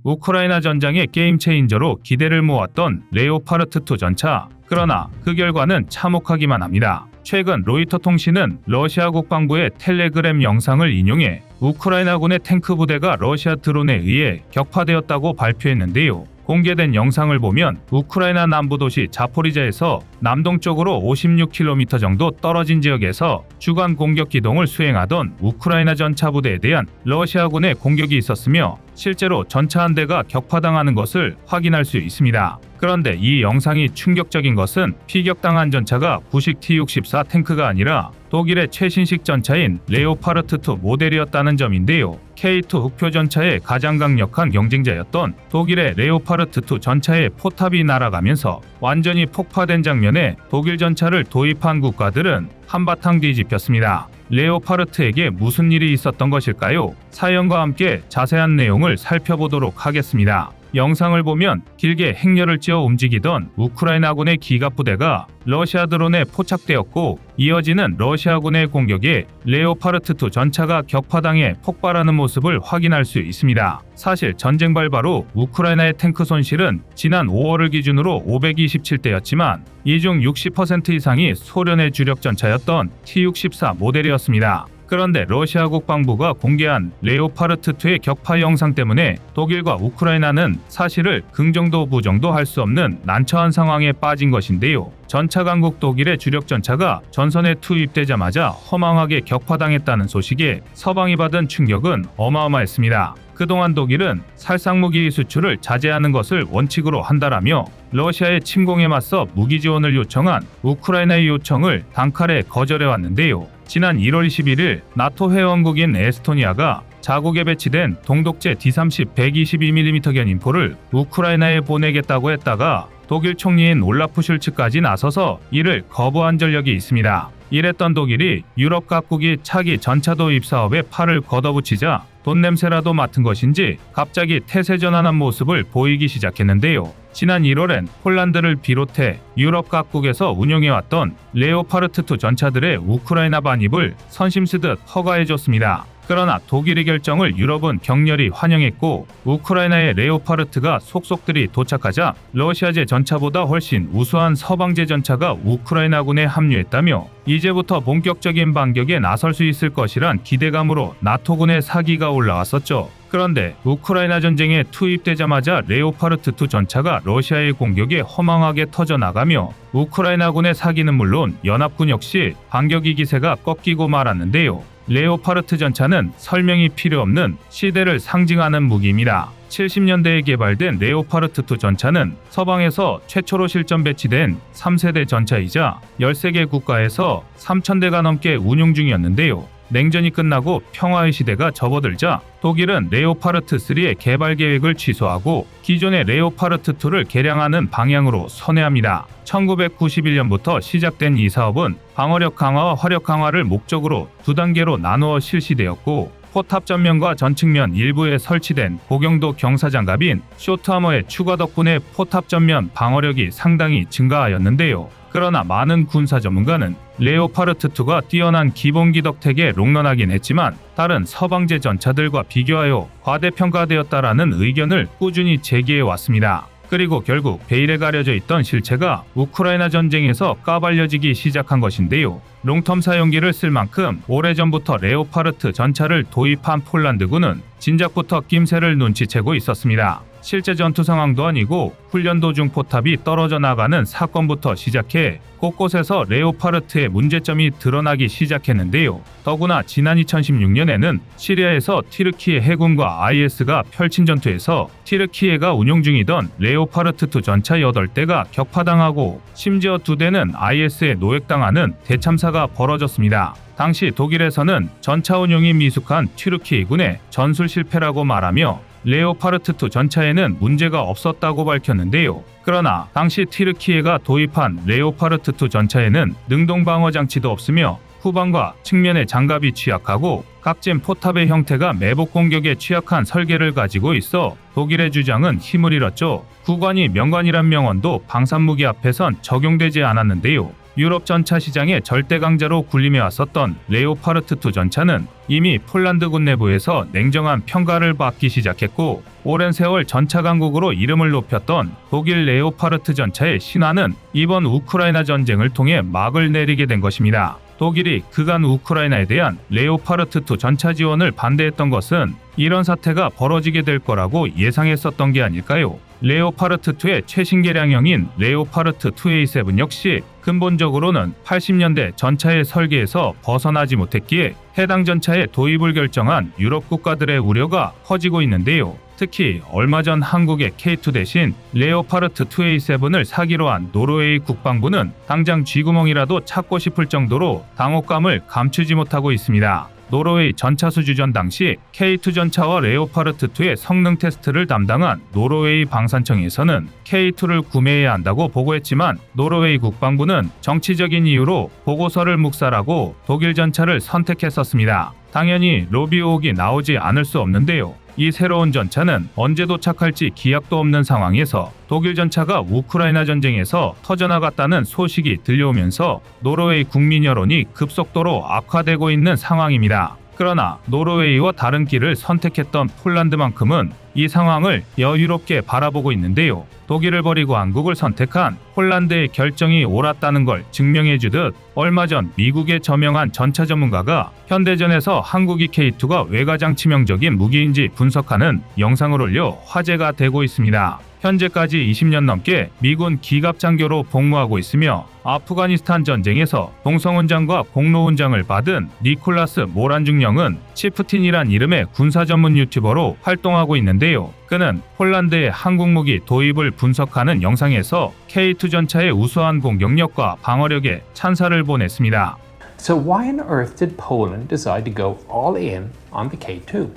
우크라이나 전장의 게임 체인저로 기대를 모았던 레오파르트 2 전차. 그러나 그 결과는 참혹하기만 합니다. 최근 로이터 통신은 러시아 국방부의 텔레그램 영상을 인용해 우크라이나군의 탱크 부대가 러시아 드론에 의해 격파되었다고 발표했는데요. 공개된 영상을 보면 우크라이나 남부 도시 자포리자에서 남동쪽으로 56km 정도 떨어진 지역에서 주간 공격 기동을 수행하던 우크라이나 전차 부대에 대한 러시아군의 공격이 있었으며 실제로 전차 한 대가 격파당하는 것을 확인할 수 있습니다. 그런데 이 영상이 충격적인 것은 피격당한 전차가 구식 T-64 탱크가 아니라 독일의 최신식 전차인 레오파르트 2 모델이었다는 점인데요. K2 흑표 전차의 가장 강력한 경쟁자였던 독일의 레오파르트 2 전차의 포탑이 날아가면서 완전히 폭파된 장면에 독일 전차를 도입한 국가들은 한바탕 뒤집혔습니다. 레오파르트에게 무슨 일이 있었던 것일까요? 사연과 함께 자세한 내용을 살펴보도록 하겠습니다. 영상을 보면 길게 행렬을 찌어 움직이던 우크라이나군의 기갑부대가 러시아 드론에 포착되었고 이어지는 러시아군의 공격에 레오파르트 2 전차가 격파당해 폭발하는 모습을 확인할 수 있습니다. 사실 전쟁 발발 후 우크라이나의 탱크 손실은 지난 5월을 기준으로 527대였지만 이 중 60% 이상이 소련의 주력 전차였던 T-64 모델이었습니다. 그런데 러시아 국방부가 공개한 레오파르트 2의 격파 영상 때문에 독일과 우크라이나는 사실을 긍정도 부정도 할 수 없는 난처한 상황에 빠진 것인데요. 전차 강국 독일의 주력 전차가 전선에 투입되자마자 허망하게 격파당했다는 소식에 서방이 받은 충격은 어마어마했습니다. 그동안 독일은 살상무기 수출을 자제하는 것을 원칙으로 한다라며 러시아의 침공에 맞서 무기 지원을 요청한 우크라이나의 요청을 단칼에 거절해왔는데요. 지난 1월 21일 나토 회원국인 에스토니아가 자국에 배치된 동독제 D-30 122mm 견인포를 우크라이나에 보내겠다고 했다가 독일 총리인 올라프 슐츠까지 나서서 이를 거부한 전력이 있습니다. 이랬던 독일이 유럽 각국이 차기 전차 도입 사업에 팔을 걷어붙이자 돈 냄새라도 맡은 것인지 갑자기 태세 전환한 모습을 보이기 시작했는데요. 지난 1월엔 폴란드를 비롯해 유럽 각국에서 운용해왔던 레오파르트 2 전차들의 우크라이나 반입을 선심쓰듯 허가해줬습니다. 그러나 독일의 결정을 유럽은 격렬히 환영했고 우크라이나의 레오파르트가 속속들이 도착하자 러시아제 전차보다 훨씬 우수한 서방제 전차가 우크라이나군에 합류했다며 이제부터 본격적인 반격에 나설 수 있을 것이란 기대감으로 나토군의 사기가 올라왔었죠. 그런데 우크라이나 전쟁에 투입되자마자 레오파르트 2 전차가 러시아의 공격에 허망하게 터져나가며 우크라이나군의 사기는 물론 연합군 역시 반격의 기세가 꺾이고 말았는데요. 레오파르트 전차는 설명이 필요 없는 시대를 상징하는 무기입니다. 70년대에 개발된 레오파르트 2 전차는 서방에서 최초로 실전 배치된 3세대 전차이자 13개 국가에서 3,000대가 넘게 운용 중이었는데요. 냉전이 끝나고 평화의 시대가 접어들자 독일은 레오파르트 3의 개발 계획을 취소하고 기존의 레오파르트 2를 개량하는 방향으로 선회합니다. 1991년부터 시작된 이 사업은 방어력 강화와 화력 강화를 목적으로 두 단계로 나누어 실시되었고 포탑 전면과 전측면 일부에 설치된 고경도 경사장갑인 쇼트하머의 추가 덕분에 포탑 전면 방어력이 상당히 증가하였는데요. 그러나 많은 군사 전문가는 레오파르트 2가 뛰어난 기본기 덕택에 롱런하긴 했지만 다른 서방제 전차들과 비교하여 과대평가되었다라는 의견을 꾸준히 제기해 왔습니다. 그리고 결국 베일에 가려져 있던 실체가 우크라이나 전쟁에서 까발려지기 시작한 것인데요. 롱텀 사용기를 쓸 만큼 오래전부터 레오파르트 전차를 도입한 폴란드군은 진작부터 낌새를 눈치채고 있었습니다. 실제 전투 상황도 아니고 훈련 도중 포탑이 떨어져 나가는 사건부터 시작해 곳곳에서 레오파르트의 문제점이 드러나기 시작했는데요. 더구나 지난 2016년에는 시리아에서 티르키예 해군과 IS가 펼친 전투에서 티르키예가 운용 중이던 레오파르트 2 전차 8대가 격파당하고 심지어 2대는 IS에 노획당하는 대참사가 벌어졌습니다. 당시 독일에서는 전차 운용이 미숙한 튀르키예군의 전술 실패라고 말하며 레오파르트 2 전차에는 문제가 없었다고 밝혔는데요. 그러나 당시 튀르키예가 도입한 레오파르트 2 전차에는 능동 방어 장치도 없으며 후방과 측면의 장갑이 취약하고 각진 포탑의 형태가 매복 공격에 취약한 설계를 가지고 있어 독일의 주장은 힘을 잃었죠. 구관이 명관이란 명언도 방산무기 앞에선 적용되지 않았는데요. 유럽 전차 시장의 절대 강자로 군림해 왔었던 레오파르트2 전차는 이미 폴란드군 내부에서 냉정한 평가를 받기 시작했고, 오랜 세월 전차 강국으로 이름을 높였던 독일 레오파르트 전차의 신화는 이번 우크라이나 전쟁을 통해 막을 내리게 된 것입니다. 독일이 그간 우크라이나에 대한 레오파르트2 전차 지원을 반대했던 것은 이런 사태가 벌어지게 될 거라고 예상했었던 게 아닐까요? 레오파르트2의 최신 개량형인 레오파르트2A7 역시 근본적으로는 80년대 전차의 설계에서 벗어나지 못했기에 해당 전차의 도입을 결정한 유럽 국가들의 우려가 커지고 있는데요. 특히 얼마 전 한국의 K2 대신 레오파르트2A7을 사기로 한 노르웨이 국방부는 당장 쥐구멍이라도 찾고 싶을 정도로 당혹감을 감추지 못하고 있습니다. 노르웨이 전차 수주전 당시 K2 전차와 레오파르트2의 성능 테스트를 담당한 노르웨이 방산청에서는 K2를 구매해야 한다고 보고했지만 노르웨이 국방부는 정치적인 이유로 보고서를 묵살하고 독일 전차를 선택했었습니다. 당연히 로비오옥이 나오지 않을 수 없는데요. 이 새로운 전차는 언제 도착할지 기약도 없는 상황에서 독일 전차가 우크라이나 전쟁에서 터져나갔다는 소식이 들려오면서 노르웨이 국민 여론이 급속도로 악화되고 있는 상황입니다. 그러나 노르웨이와 다른 길을 선택했던 폴란드만큼은 이 상황을 여유롭게 바라보고 있는데요. 독일을 버리고 한국을 선택한 폴란드의 결정이 옳았다는 걸 증명해주듯 얼마 전 미국의 저명한 전차 전문가가 현대전에서 한국이 K2가 왜 가장 치명적인 무기인지 분석하는 영상을 올려 화제가 되고 있습니다. 현재까지 20년 넘게 미군 기갑장교로 복무하고 있으며 아프가니스탄 전쟁에서 동성훈장과 공로훈장을 받은 니콜라스 모란 중령은 치프틴이란 이름의 군사 전문 유튜버로 활동하고 있는데요. 그는 폴란드의 항공무기 도입을 분석하는 영상에서 K2 전차의 우수한 공격력과 방어력에 찬사를 보냈습니다. So why on earth did Poland decide to go all in on the K2?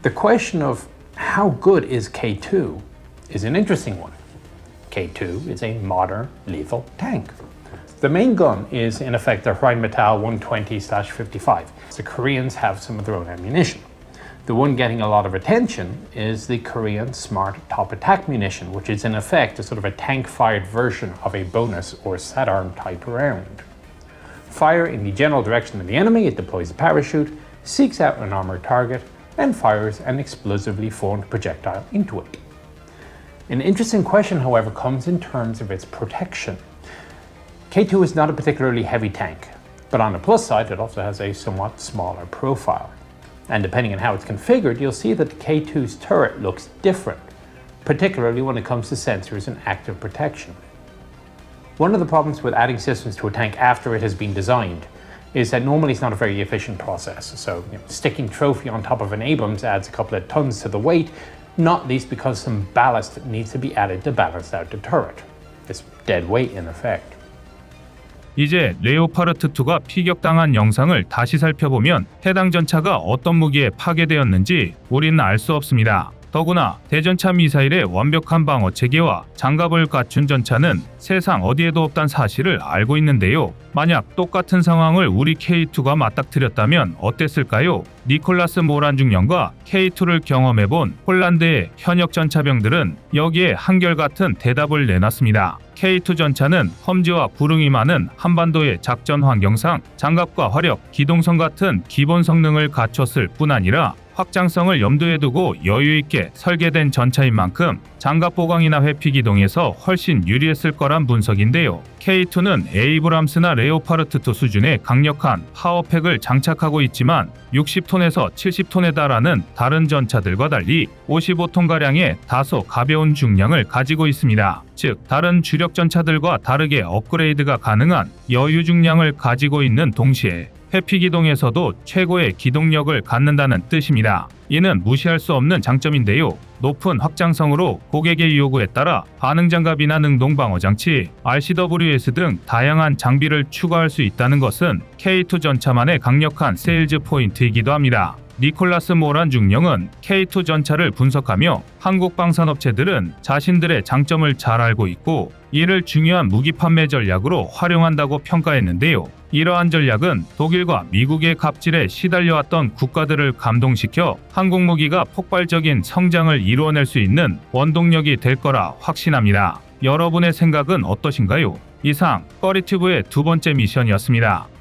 The question of how good is K2 is an interesting one. K2 is a modern lethal tank. The main gun is in effect the Rheinmetall 120/55. The Koreans have some of their own ammunition. The one getting a lot of attention is the Korean Smart Top Attack munition, which is in effect a sort of a tank-fired version of a bonus or sidearm type round. Fire in the general direction of the enemy, it deploys a parachute, seeks out an armored target, and fires an explosively formed projectile into it. An interesting question, however, comes in terms of its protection. K2 is not a particularly heavy tank, but on the plus side, it also has a somewhat smaller profile. And depending on how it's configured, you'll see that the K2's turret looks different, particularly when it comes to sensors and active protection. One of the problems with adding systems to a tank after it has been designed is that normally it's not a very efficient process. So sticking trophy on top of an Abrams adds a couple of tons to the weight, not least because some ballast needs to be added to balance out the turret. It's dead weight in effect. 이제 레오파르트2가 피격당한 영상을 다시 살펴보면 해당 전차가 어떤 무기에 파괴되었는지 우리는 알 수 없습니다. 더구나 대전차 미사일의 완벽한 방어 체계와 장갑을 갖춘 전차는 세상 어디에도 없다는 사실을 알고 있는데요. 만약 똑같은 상황을 우리 K2가 맞닥뜨렸다면 어땠을까요? 니콜라스 모란 중령과 K2를 경험해본 폴란드의 현역 전차병들은 여기에 한결같은 대답을 내놨습니다. K2 전차는 험지와 구릉이 많은 한반도의 작전 환경상 장갑과 화력, 기동성 같은 기본 성능을 갖췄을 뿐 아니라 확장성을 염두에 두고 여유있게 설계된 전차인 만큼 장갑 보강이나 회피 기동에서 훨씬 유리했을 거란 분석인데요. K2는 에이브람스나 레오파르트2 수준의 강력한 파워팩을 장착하고 있지만 60톤에서 70톤에 달하는 다른 전차들과 달리 55톤가량의 다소 가벼운 중량을 가지고 있습니다. 즉, 다른 주력 전차들과 다르게 업그레이드가 가능한 여유 중량을 가지고 있는 동시에 회피 기동에서도 최고의 기동력을 갖는다는 뜻입니다. 이는 무시할 수 없는 장점인데요. 높은 확장성으로 고객의 요구에 따라 반응장갑이나 능동방어장치, RCWS 등 다양한 장비를 추가할 수 있다는 것은 K2 전차만의 강력한 세일즈 포인트이기도 합니다. 니콜라스 모란 중령은 K2 전차를 분석하며 한국 방산업체들은 자신들의 장점을 잘 알고 있고 이를 중요한 무기 판매 전략으로 활용한다고 평가했는데요. 이러한 전략은 독일과 미국의 갑질에 시달려왔던 국가들을 감동시켜 한국 무기가 폭발적인 성장을 이루어낼 수 있는 원동력이 될 거라 확신합니다. 여러분의 생각은 어떠신가요? 이상 꺼리튜브의 두 번째 미션이었습니다.